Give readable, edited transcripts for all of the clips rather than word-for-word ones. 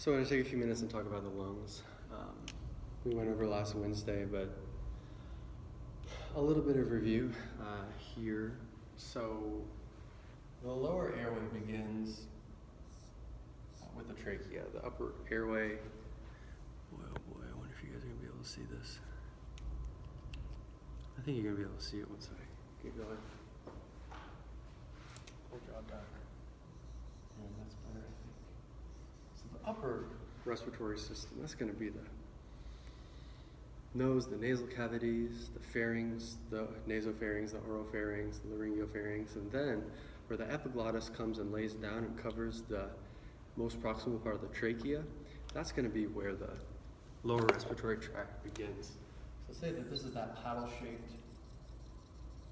So I'm going to take a few minutes and talk about the lungs. We went over last Wednesday, but a little bit of review here. So the lower airway begins with the trachea. The upper airway, boy oh boy, I wonder if you guys are going to be able to see this. I think you're going to be able to see it once I get going. Hold your jaw back. Yeah, that's better, I think. So the upper respiratory system, that's going to be the nose, the nasal cavities, the pharynx, the nasopharynx, the oropharynx, the laryngopharynx, and then where the epiglottis comes and lays down and covers the most proximal part of the trachea, that's going to be where the lower respiratory tract begins. So say that this is that paddle-shaped,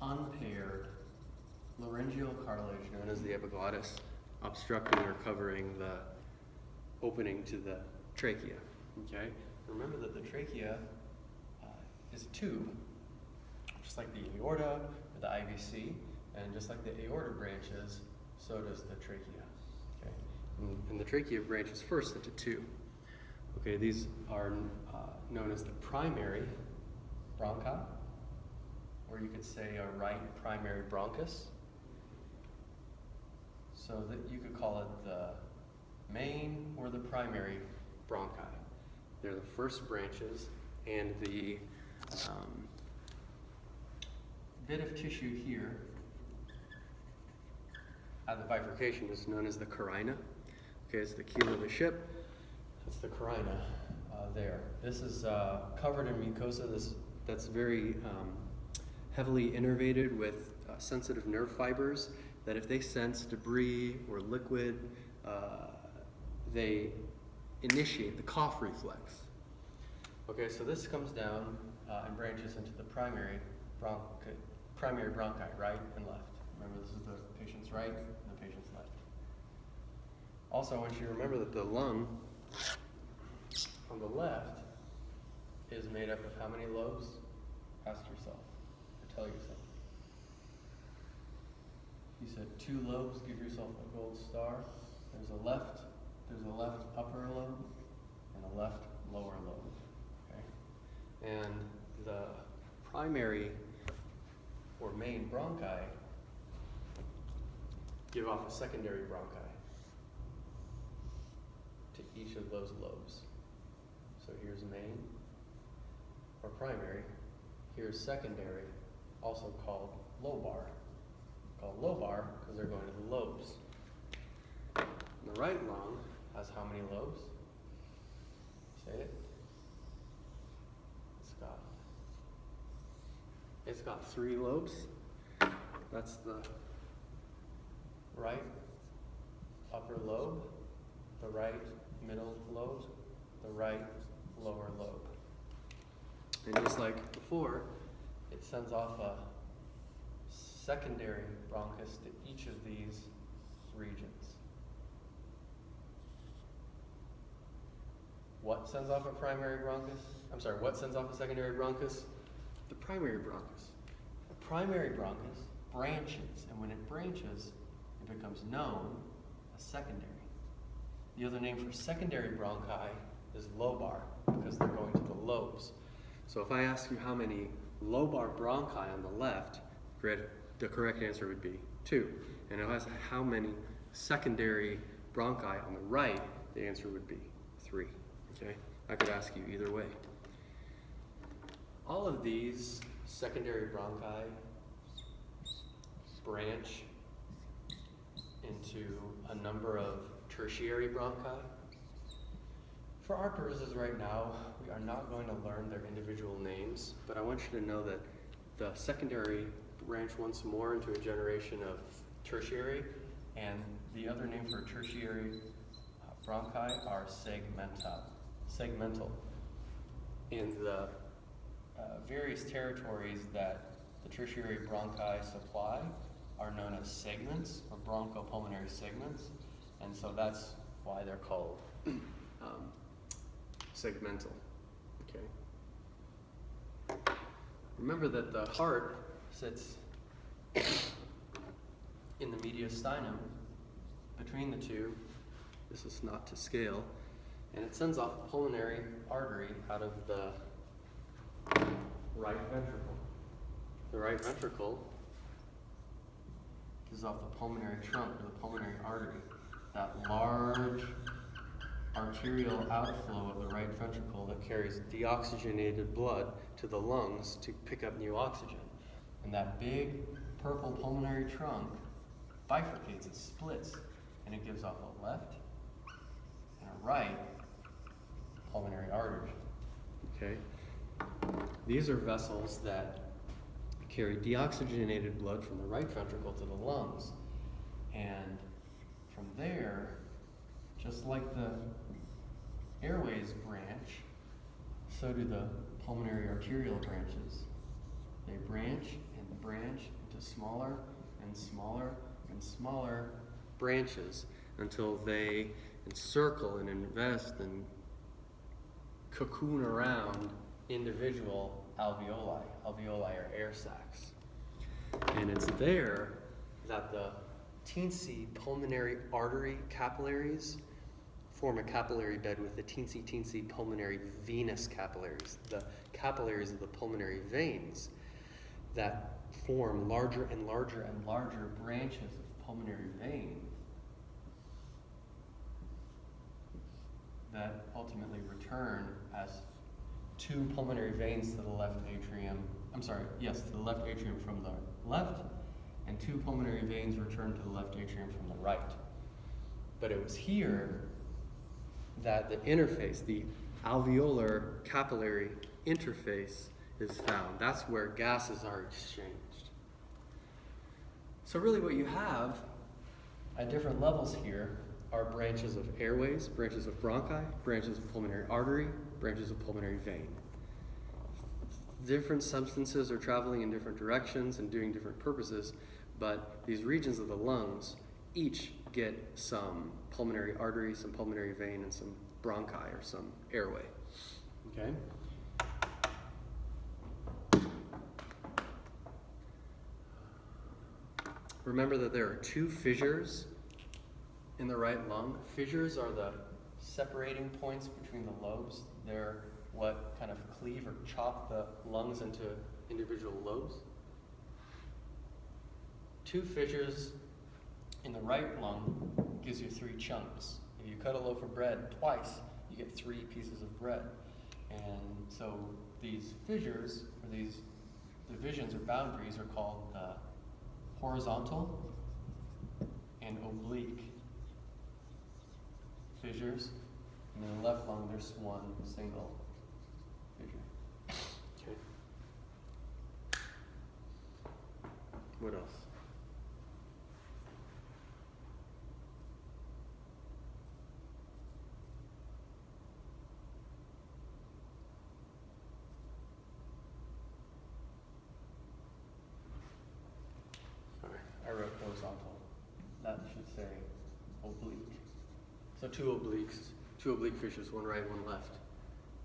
unpaired laryngeal cartilage known as the epiglottis, obstructing or covering the opening to the trachea. Okay? Remember that the trachea is a tube, just like the aorta or the IVC, and just like the aorta branches, so does the trachea. Okay? And the trachea branches first into two. Okay, these are known as the primary bronchi, or you could say a right primary bronchus. So that you could call it the main or the primary bronchi. They're the first branches, and the bit of tissue here at the bifurcation is known as the carina. Okay, it's the keel of the ship. That's the carina there. This is covered in mucosa that's very heavily innervated with sensitive nerve fibers that if they sense debris or liquid, they initiate the cough reflex. Okay, so this comes down and branches into the primary bronchi, right and left. Remember, this is the patient's right and the patient's left. Also, I want you to remember that the lung on the left is made up of how many lobes? Ask yourself, or tell yourself. You said 2 lobes, give yourself a gold star. There's a left upper lobe and a left lower lobe. Okay? And the primary or main bronchi give off a secondary bronchi to each of those lobes. So here's main or primary. Here's secondary, also called lobar. Called lobar because they're going to the lobes. And the right lung has how many lobes? Say it. It's got 3 lobes. That's the right upper lobe, the right middle lobe, the right lower lobe. And just like before, it sends off a secondary bronchus to each of these regions. What sends off a primary bronchus? What sends off a secondary bronchus? The primary bronchus. The primary bronchus branches, and when it branches, it becomes known as secondary. The other name for secondary bronchi is lobar, because they're going to the lobes. So if I ask you how many lobar bronchi on the left, the correct answer would be 2. And if I ask how many secondary bronchi on the right, the answer would be 3. Okay? I could ask you either way. All of these secondary bronchi branch into a number of tertiary bronchi. For our purposes right now, we are not going to learn their individual names, but I want you to know that the secondary branch once more into a generation of tertiary, and the other name for tertiary bronchi are segmental. And the various territories that the tertiary bronchi supply are known as segments, or bronchopulmonary segments, and so that's why they're called segmental. Okay. Remember that the heart sits in the mediastinum between the two. This is not to scale, and it sends off a pulmonary artery out of the right ventricle. The right ventricle gives off the pulmonary trunk or the pulmonary artery. That large arterial outflow of the right ventricle that carries deoxygenated blood to the lungs to pick up new oxygen. And that big purple pulmonary trunk bifurcates, it splits, and it gives off a left and a right pulmonary artery. Okay? These are vessels that carry deoxygenated blood from the right ventricle to the lungs. And from there, just like the airways branch, so do the pulmonary arterial branches. They branch and branch into smaller and smaller and smaller branches until they encircle and invest and cocoon around individual alveoli. Alveoli are air sacs. And it's there that the teensy pulmonary artery capillaries form a capillary bed with the teensy pulmonary venous capillaries, the capillaries of the pulmonary veins that form larger and larger and larger branches of pulmonary veins that ultimately return as two pulmonary veins to the left atrium. To the left atrium from the left, and two pulmonary veins return to the left atrium from the right. But it was here that the interface, the alveolar capillary interface, is found. That's where gases are exchanged. So really what you have at different levels here are branches of airways, branches of bronchi, branches of pulmonary artery, branches of pulmonary vein. Different substances are traveling in different directions and doing different purposes, but these regions of the lungs each get some pulmonary artery, some pulmonary vein, and some bronchi or some airway. Okay? Remember that there are two fissures in the right lung. Fissures are the separating points between the lobes. They're what kind of cleave or chop the lungs into individual lobes. Two fissures in the right lung gives you 3 chunks. If you cut a loaf of bread twice, you get 3 pieces of bread. And so these fissures, or these divisions or boundaries, are called horizontal and oblique fissures. And in the left lung, there's one single fissure. Okay. What else? I wrote horizontal. That should say oblique. So two oblique fissures, one right, one left.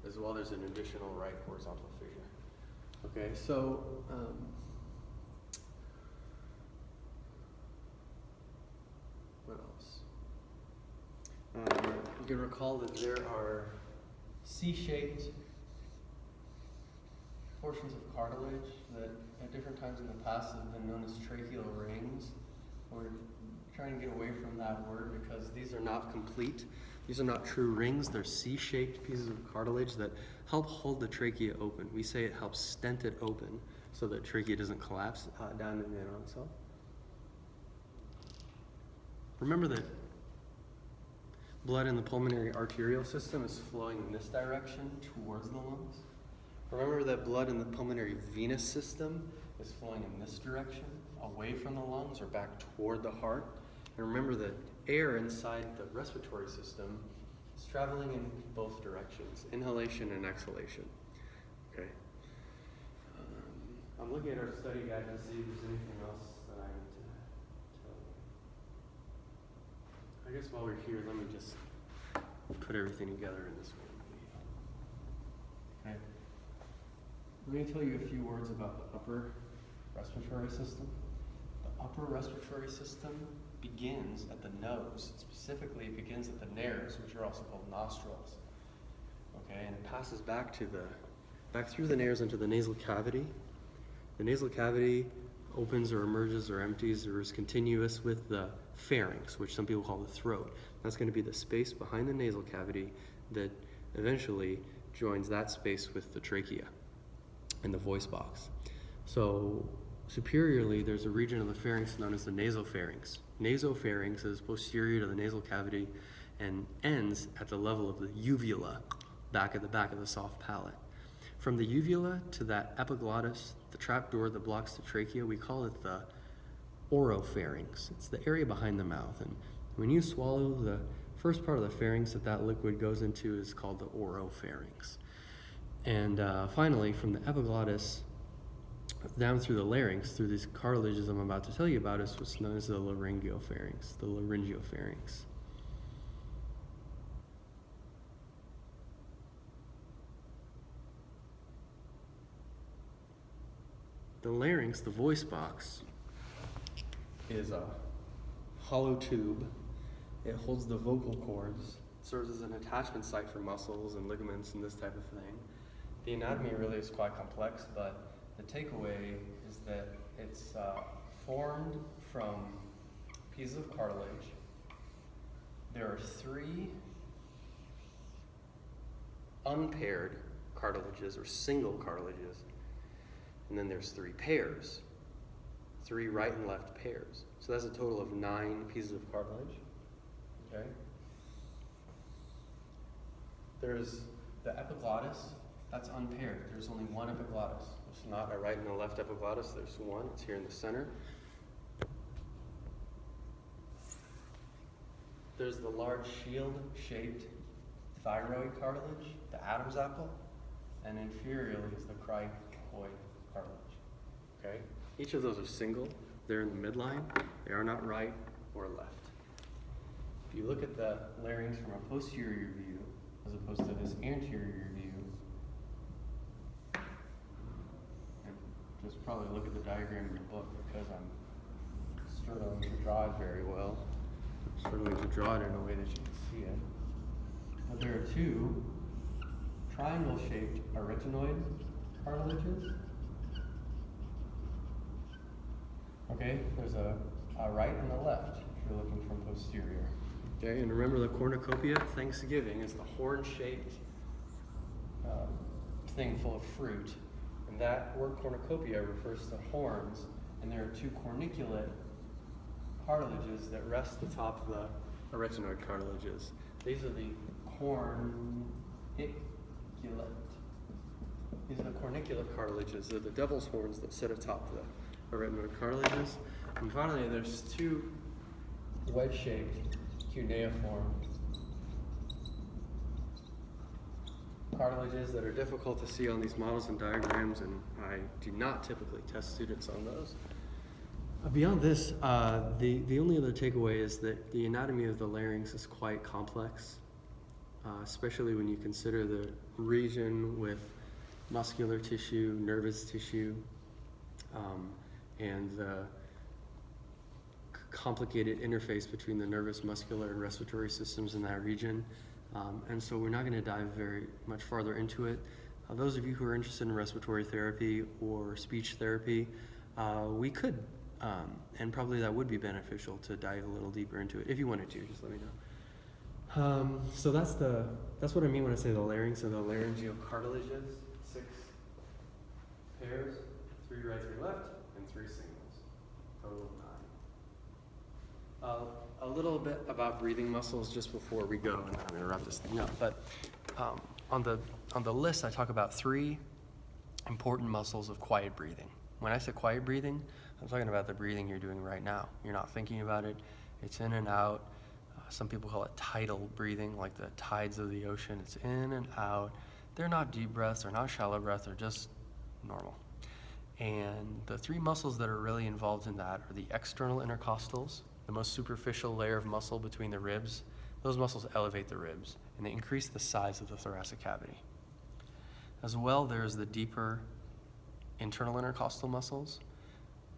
As well, there's an additional right horizontal fissure. Okay, so what else? You can recall that there are C-shaped portions of cartilage that at different times in the past have been known as tracheal rings. We're trying to get away from that word because these are not complete. These are not true rings. They're C-shaped pieces of cartilage that help hold the trachea open. We say it helps stent it open so that trachea doesn't collapse down in on itself. Remember that blood in the pulmonary arterial system is flowing in this direction towards the lungs. Remember that blood in the pulmonary venous system is flowing in this direction, away from the lungs or back toward the heart. And remember that air inside the respiratory system is traveling in both directions, inhalation and exhalation. Okay. I'm looking at our study guide to see if there's anything else that I need to tell you. I guess while we're here, let me just put everything together in this one. Okay. Let me tell you a few words about the upper respiratory system. The upper respiratory system begins at the nose. Specifically, it begins at the nares, which are also called nostrils. Okay, and it passes back through the nares into the nasal cavity. The nasal cavity opens or emerges or empties or is continuous with the pharynx, which some people call the throat. That's going to be the space behind the nasal cavity that eventually joins that space with the trachea and the voice box. So superiorly, there's a region of the pharynx known as the nasopharynx. Nasopharynx is posterior to the nasal cavity and ends at the level of the uvula, back of the soft palate. From the uvula to that epiglottis, the trapdoor that blocks the trachea, we call it the oropharynx. It's the area behind the mouth. And when you swallow, the first part of the pharynx that liquid goes into is called the oropharynx. And finally, from the epiglottis down through the larynx, through these cartilages I'm about to tell you about, is what's known as the laryngopharynx, the laryngopharynx. The larynx, the voice box, is a hollow tube. It holds the vocal cords, serves as an attachment site for muscles and ligaments and this type of thing. The anatomy really is quite complex, but the takeaway is that it's formed from pieces of cartilage. There are 3 unpaired cartilages or single cartilages, and then there's 3 pairs, 3 right and left pairs. So that's a total of 9 pieces of cartilage. Okay. There's the epiglottis, that's unpaired. There's only one epiglottis. There's not a right and a left epiglottis, there's one. It's here in the center. There's the large shield-shaped thyroid cartilage, the Adam's apple, and inferiorly is the cricoid cartilage. Okay? Each of those are single. They're in the midline. They are not right or left. If you look at the larynx from a posterior view, as opposed to this anterior view, and just probably look at the diagram in the book because I'm struggling to draw it very well. I'm struggling to draw it in a way that you can see it. But there are 2 triangle-shaped arytenoid cartilages. Okay, there's a right and a left if you're looking from posterior. Okay, and remember the cornucopia at Thanksgiving is the horn-shaped thing full of fruit. And that word cornucopia refers to horns, and there are 2 corniculate cartilages that rest atop the arytenoid cartilages. These are the corniculate. These are the corniculate cartilages. They're the devil's horns that sit atop the arytenoid cartilages. And finally, there's 2 wedge-shaped cuneiform cartilages that are difficult to see on these models and diagrams, and I do not typically test students on those. Beyond this, the only other takeaway is that the anatomy of the larynx is quite complex, especially when you consider the region with muscular tissue, nervous tissue, and the complicated interface between the nervous, muscular, and respiratory systems in that region. And so we're not going to dive very much farther into it. Those of you who are interested in respiratory therapy or speech therapy, we could, and probably that would be beneficial to dive a little deeper into it. If you wanted to, just let me know. So that's what I mean when I say the larynx and the laryngeal cartilages. 6 pairs, 3 right, 3 left, and 3 singles. Total of 9. A little bit about breathing muscles just before we go, and I'm going to wrap this thing up. But on the list, I talk about 3 important muscles of quiet breathing. When I say quiet breathing, I'm talking about the breathing you're doing right now. You're not thinking about it. It's in and out. Some people call it tidal breathing, like the tides of the ocean. It's in and out. They're not deep breaths. They're not shallow breaths. They're just normal. And the 3 muscles that are really involved in that are the external intercostals, the most superficial layer of muscle between the ribs. Those muscles elevate the ribs, and they increase the size of the thoracic cavity. As well, there's the deeper internal intercostal muscles.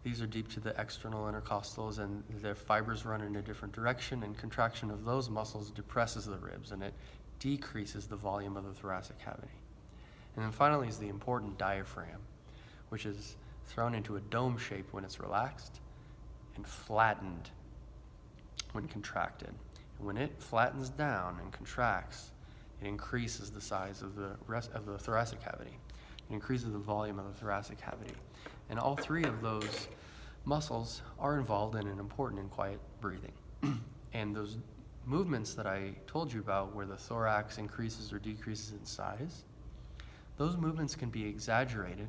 These are deep to the external intercostals, and their fibers run in a different direction, and contraction of those muscles depresses the ribs, and it decreases the volume of the thoracic cavity. And then finally is the important diaphragm, which is thrown into a dome shape when it's relaxed and flattened when contracted. And when it flattens down and contracts, it increases the size of the rest of the thoracic cavity. It increases the volume of the thoracic cavity. And all three of those muscles are involved in an important and quiet breathing. And those movements that I told you about, where the thorax increases or decreases in size, those movements can be exaggerated,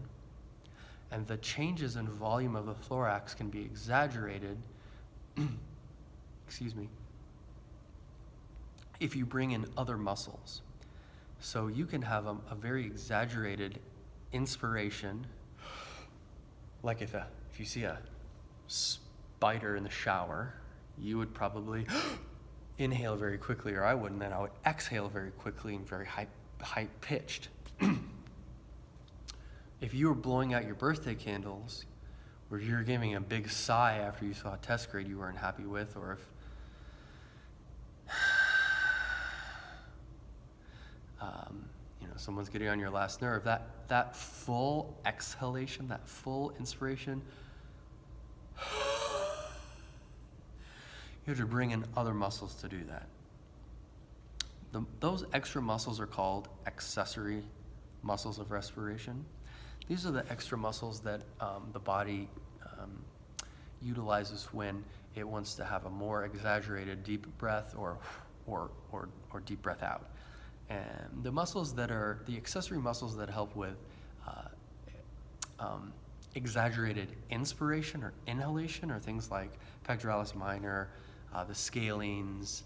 and the changes in volume of the thorax can be exaggerated if you bring in other muscles. So you can have a very exaggerated inspiration, like if you see a spider in the shower, you would probably inhale very quickly, or I wouldn't, then I would exhale very quickly and very high-pitched. If you were blowing out your birthday candles, or you're giving a big sigh after you saw a test grade you weren't happy with, or if someone's getting on your last nerve, that full exhalation, that full inspiration, you have to bring in other muscles to do that. Those extra muscles are called accessory muscles of respiration. These are the extra muscles that the body utilizes when it wants to have a more exaggerated deep breath or deep breath out. And the muscles that are the accessory muscles that help with exaggerated inspiration or inhalation are things like pectoralis minor, the scalenes,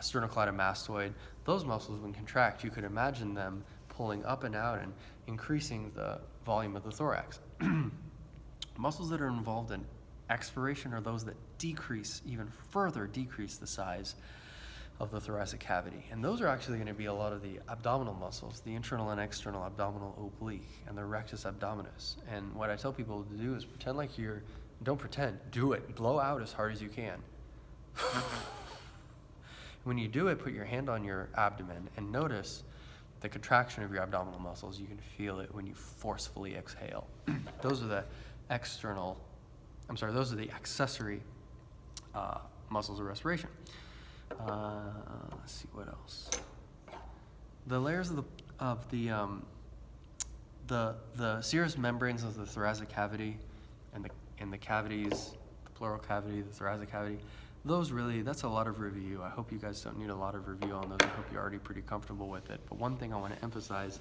sternocleidomastoid. Those muscles, when contract, you could imagine them pulling up and out and increasing the volume of the thorax. Muscles that are involved in expiration are those that even further decrease the size of the thoracic cavity. And those are actually going to be a lot of the abdominal muscles, the internal and external abdominal oblique and the rectus abdominis. And what I tell people to do is don't pretend, do it. Blow out as hard as you can. When you do it, put your hand on your abdomen and notice the contraction of your abdominal muscles. You can feel it when you forcefully exhale. Those are the accessory muscles of respiration. Let's see what else. The layers of the serous membranes of the thoracic cavity and the cavities, the pleural cavity, the thoracic cavity. That's a lot of review. I hope you guys don't need a lot of review on those. I hope you're already pretty comfortable with it. But one thing I want to emphasize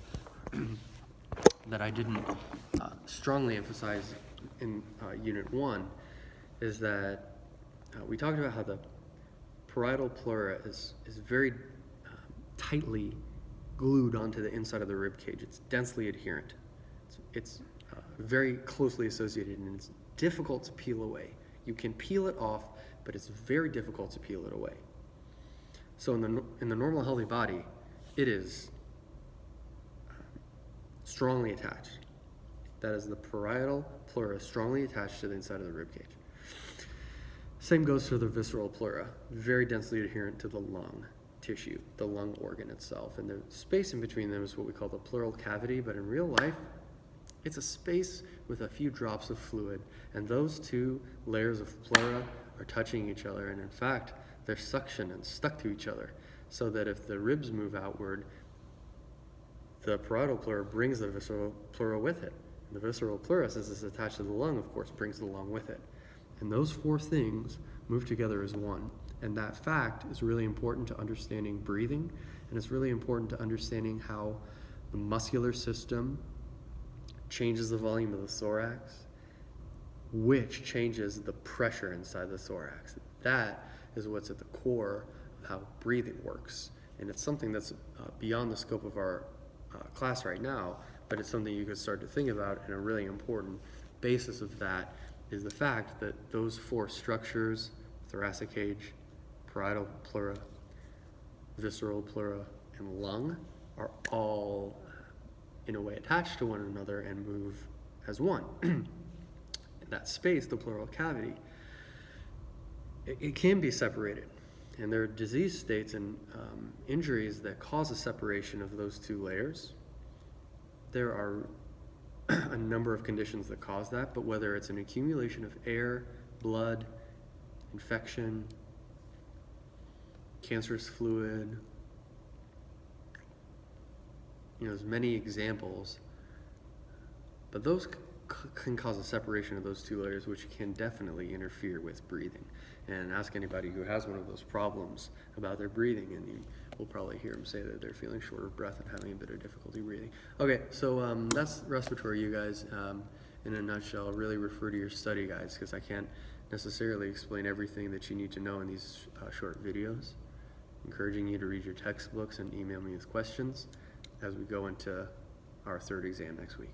that I didn't strongly emphasize in Unit 1 is that we talked about how the parietal pleura is very tightly glued onto the inside of the rib cage. It's densely adherent. It's very closely associated, and it's difficult to peel away. You can peel it off, but it's very difficult to peel it away. So in the normal healthy body, it is strongly attached. That is, the parietal pleura strongly attached to the inside of the rib cage. Same goes for the visceral pleura, very densely adherent to the lung tissue, the lung organ itself. And the space in between them is what we call the pleural cavity, but in real life, it's a space with a few drops of fluid, and those two layers of pleura are touching each other, and in fact, they're suctioned and stuck to each other, so that if the ribs move outward, the parietal pleura brings the visceral pleura with it. And the visceral pleura, since it's attached to the lung, of course, brings the lung with it. And those four things move together as one. And that fact is really important to understanding breathing, and it's really important to understanding how the muscular system changes the volume of the thorax, which changes the pressure inside the thorax. That is what's at the core of how breathing works. And it's something that's beyond the scope of our class right now, but it's something you could start to think about, and a really important basis of that is the fact that those four structures, thoracic cage, parietal pleura, visceral pleura, and lung, are all in a way attached to one another and move as one. that space, the pleural cavity, it can be separated. And there are disease states and injuries that cause a separation of those two layers. There are a number of conditions that cause that, but whether it's an accumulation of air, blood, infection, cancerous fluid, there's many examples, but those can cause a separation of those two layers, which can definitely interfere with breathing. And ask anybody who has one of those problems about their breathing, and you will probably hear them say that they're feeling short of breath and having a bit of difficulty breathing. Okay, so that's respiratory, you guys, in a nutshell. Really refer to your study guides, because I can't necessarily explain everything that you need to know in these short videos. Encouraging you to read your textbooks and email me with questions as we go into our third exam next week.